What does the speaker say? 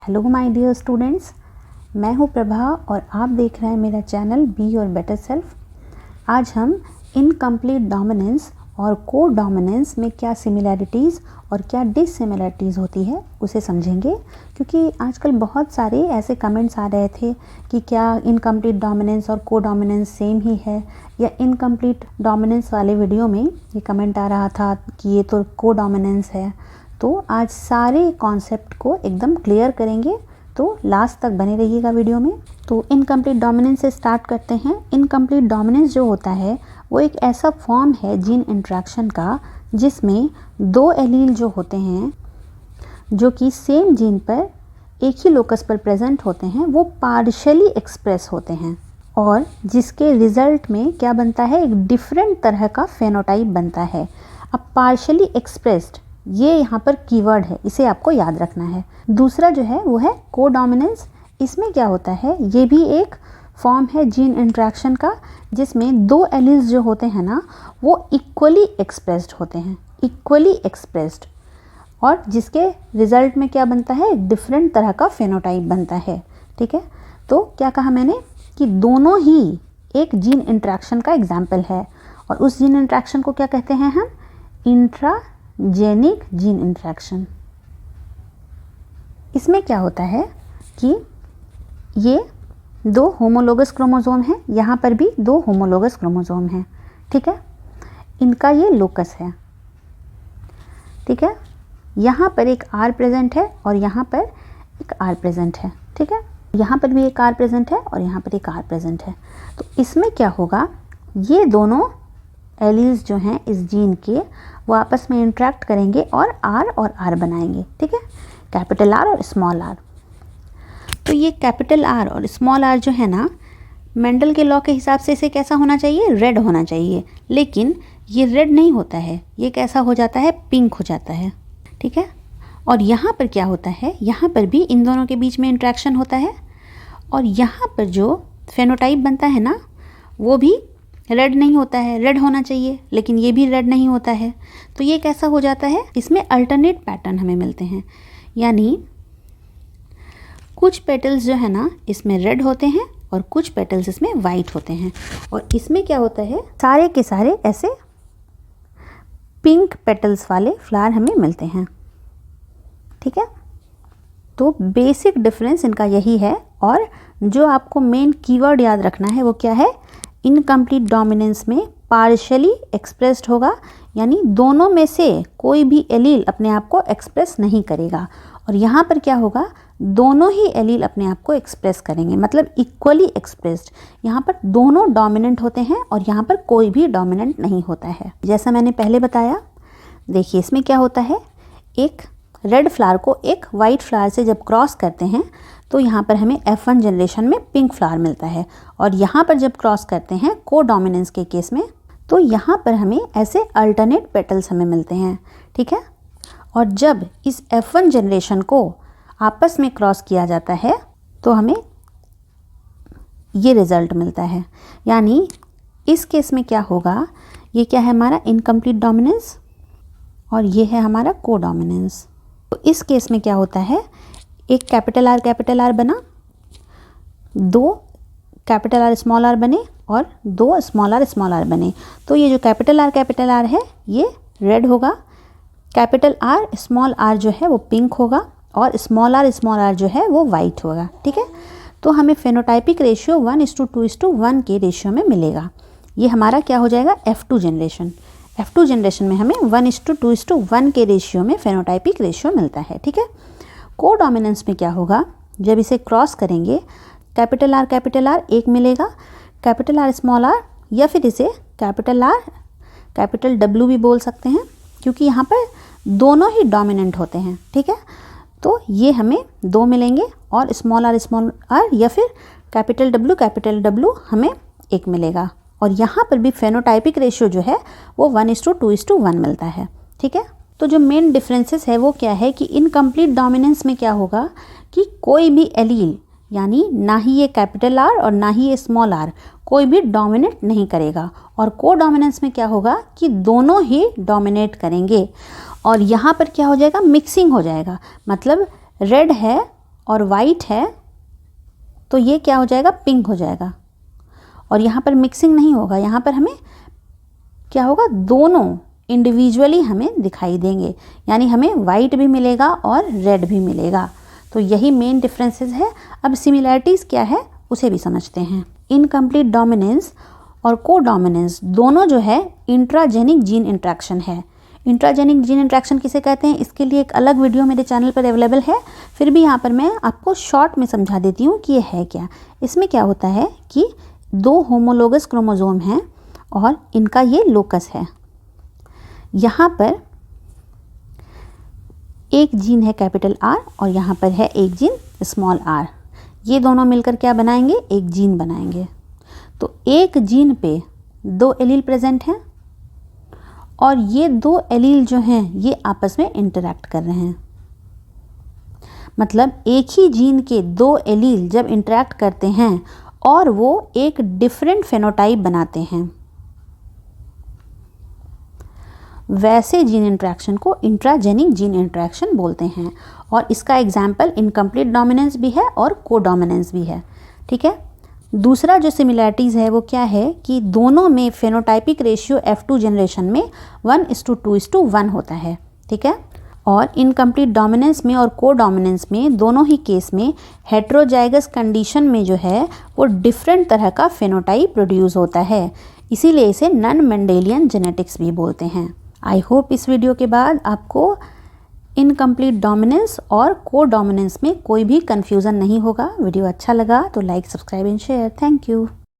Hello my dear students, मैं हूँ प्रभा और आप देख रहे हैं मेरा channel be your better self. आज हम इनकम्प्लीट डोमिनेंस और को डोमिनेंस में क्या सिमिलैरिटीज़ और क्या डिससिमिलैरिटीज़ होती है उसे समझेंगे, क्योंकि आजकल बहुत सारे ऐसे कमेंट्स आ रहे थे कि क्या इनकम्प्लीट डोमिनेंस और को डोमिनेंस सेम ही है, या इनकम्प्लीट डोमिनेंस वाले वीडियो में ये कमेंट आ रहा था कि ये तो को डोमिनेंस है। तो आज सारे कॉन्सेप्ट को एकदम क्लियर करेंगे, तो लास्ट तक बने रहिएगा वीडियो में। तो इनकम्प्लीट डोमिनेंस से स्टार्ट करते हैं। इनकम्प्लीट डोमिनेंस जो होता है वो एक ऐसा फॉर्म है जीन इंटरेक्शन का जिसमें दो एलील जो होते हैं जो कि सेम जीन पर एक ही लोकस पर प्रेजेंट होते हैं वो पार्शियली एक्सप्रेस होते हैं, और जिसके रिजल्ट में क्या बनता है, एक डिफरेंट तरह का फेनोटाइप बनता है। अब पार्शियली एक्सप्रेस्ड ये यहाँ पर कीवर्ड है, इसे आपको याद रखना है। दूसरा जो है वो है को डोमिनेंस। इसमें क्या होता है, ये भी एक फॉर्म है जीन इंटरेक्शन का जिसमें दो एलील्स जो होते हैं ना वो इक्वली एक्सप्रेस्ड होते हैं, इक्वली एक्सप्रेस्ड, और जिसके रिजल्ट में क्या बनता है, एक डिफरेंट तरह का फेनोटाइप बनता है। ठीक है, तो क्या कहा मैंने कि दोनों ही एक जीन इंटरेक्शन का एग्जाम्पल है, और उस जीन इंटरेक्शन को क्या कहते हैं हम, इंट्राजेनिक जीन इंटरेक्शन। इसमें क्या होता है कि ये दो होमोलोगस क्रोमोसोम हैं, यहाँ पर भी दो होमोलोगस क्रोमोसोम हैं। ठीक है, इनका ये लोकस है। ठीक है, यहाँ पर एक आर प्रेजेंट है और यहाँ पर एक आर प्रेजेंट है। ठीक है, यहाँ पर भी एक आर प्रेजेंट है और यहाँ पर एक आर प्रेजेंट है। तो इसमें क्या होगा, ये दोनों एलील्स जो हैं इस जीन के वो आपस में इंटरेक्ट करेंगे और आर बनाएंगे। ठीक है, कैपिटल आर और स्मॉल आर। तो ये कैपिटल आर और स्मॉल आर जो है ना, मेंडल के लॉ के हिसाब से इसे कैसा होना चाहिए, रेड होना चाहिए, लेकिन ये रेड नहीं होता है, ये कैसा हो जाता है, पिंक हो जाता है। ठीक है, और यहाँ पर क्या होता है, यहाँ पर भी इन दोनों के बीच में इंट्रैक्शन होता है, और यहाँ पर जो फेनोटाइप बनता है ना वो भी रेड नहीं होता है, रेड होना चाहिए लेकिन ये भी रेड नहीं होता है। तो ये कैसा हो जाता है, इसमें अल्टरनेट पैटर्न हमें मिलते हैं, यानी कुछ पेटल्स जो है ना इसमें रेड होते हैं और कुछ पेटल्स इसमें वाइट होते हैं, और इसमें क्या होता है, सारे के सारे ऐसे पिंक पेटल्स वाले फ्लावर हमें मिलते हैं। ठीक है, तो बेसिक डिफरेंस इनका यही है, और जो आपको मेन कीवर्ड याद रखना है वो क्या है, इनकम्प्लीट डोमिनेंस में पार्शियली एक्सप्रेस्ड होगा, यानी दोनों में से कोई भी एलील अपने आप को एक्सप्रेस नहीं करेगा, और यहाँ पर क्या होगा, दोनों ही एलील अपने आप को एक्सप्रेस करेंगे, मतलब इक्वली एक्सप्रेस्ड। यहाँ पर दोनों डोमिनेंट होते हैं और यहाँ पर कोई भी डोमिनेंट नहीं होता है। जैसा मैंने पहले बताया, देखिए इसमें क्या होता है, एक रेड फ्लावर को एक वाइट फ्लावर से जब क्रॉस करते हैं तो यहाँ पर हमें F1 जनरेशन में पिंक फ्लावर मिलता है, और यहाँ पर जब क्रॉस करते हैं को डोमिनेंस के केस में तो यहाँ पर हमें ऐसे अल्टरनेट पेटल्स हमें मिलते हैं। ठीक है, और जब इस F1 जनरेशन को आपस में क्रॉस किया जाता है तो हमें ये रिज़ल्ट मिलता है, यानी इस केस में क्या होगा, ये क्या है हमारा इनकम्प्लीट डोमिनेंस और ये है हमारा को डोमिनेंस। तो इस केस में क्या होता है, एक कैपिटल आर बना, दो कैपिटल आर बने और दो स्मॉल आर बने। तो ये जो कैपिटल आर है ये रेड होगा, कैपिटल आर स्मॉल आर जो है वो पिंक होगा, और स्मॉल आर जो है वो वाइट होगा। ठीक है, तो हमें फेनोटाइपिक रेशियो 1:2:1 के रेशियो में मिलेगा। ये हमारा क्या हो जाएगा, F2 जनरेशन। F2 जनरेशन में हमें 1:2:1 के रेशियो में फेनोटाइपिक रेशियो मिलता है। ठीक है, को डोमिनेंस में क्या होगा, जब इसे क्रॉस करेंगे कैपिटल आर एक मिलेगा, कैपिटल आर स्मॉल आर, या फिर इसे कैपिटल आर कैपिटल W भी बोल सकते हैं, क्योंकि यहाँ पर दोनों ही डोमिनेंट होते हैं। ठीक है, तो ये हमें दो मिलेंगे, और स्मॉल आर या फिर कैपिटल W हमें एक मिलेगा, और यहाँ पर भी फेनोटाइपिक रेशियो जो है वो 1:2:1 मिलता है। ठीक है, तो जो मेन डिफरेंसेस है वो क्या है कि इनकम्प्लीट डोमिनेंस में क्या होगा कि कोई भी एलील, यानी ना ही ये कैपिटल आर और ना ही ये स्मॉल आर, कोई भी डोमिनेट नहीं करेगा, और को डोमिनेंस में क्या होगा कि दोनों ही डोमिनेट करेंगे, और यहाँ पर क्या हो जाएगा, मिक्सिंग हो जाएगा, मतलब रेड है और वाइट है तो ये क्या हो जाएगा, पिंक हो जाएगा। और यहाँ पर मिक्सिंग नहीं होगा, यहाँ पर हमें क्या होगा, दोनों इंडिविजुअली हमें दिखाई देंगे, यानी हमें वाइट भी मिलेगा और रेड भी मिलेगा। तो यही मेन डिफरेंसेस है। अब सिमिलैरिटीज़ क्या है उसे भी समझते हैं। इनकम्प्लीट डोमिनेंस और को डोमिनेंस दोनों जो है इंट्राजेनिक जीन इंट्रैक्शन है। इंट्राजेनिक जीन इंट्रैक्शन किसे कहते हैं, इसके लिए एक अलग वीडियो मेरे चैनल पर अवेलेबल है, फिर भी यहाँ पर मैं आपको शॉर्ट में समझा देती हूँ कि ये है क्या। इसमें क्या होता है कि दो होमोलोगस क्रोमोसोम हैं और इनका ये लोकस है। यहाँ पर एक जीन है कैपिटल आर और यहाँ पर है एक जीन स्मॉल आर। ये दोनों मिलकर क्या बनाएंगे, एक जीन बनाएंगे। तो एक जीन पे दो एलील प्रेजेंट हैं और ये दो एलील जो हैं ये आपस में इंटरैक्ट कर रहे हैं। मतलब एक ही जीन के दो एलील जब इंटरैक्ट करते हैं और वो एक डिफरेंट फेनोटाइप बनाते हैं, वैसे जीन इंट्रैक्शन को इंट्राजेनिक जीन इंट्रैक्शन बोलते हैं। और इसका एग्जाम्पल इनकम्प्लीट डोमिनेंस भी है और को डोमिनेंस भी है। ठीक है। दूसरा जो सिमिलैरिटीज़ है वो क्या है कि दोनों में फेनोटाइपिक रेशियो F2 जनरेशन में 1:2:1 होता है। ठीक है। और इनकम्प्लीट डोमिनेंस में और को डोमिनेंस में दोनों ही केस में हेट्रोजाइगस कंडीशन में जो है वो डिफरेंट तरह का फेनोटाइप प्रोड्यूस होता है, इसीलिए इसे नॉन मेंडेलियन जेनेटिक्स भी बोलते हैं। आई होप इस वीडियो के बाद आपको इनकम्प्लीट डोमिनेंस और को डोमिनेंस में कोई भी कन्फ्यूज़न नहीं होगा। वीडियो अच्छा लगा तो like, subscribe and share. Thank you.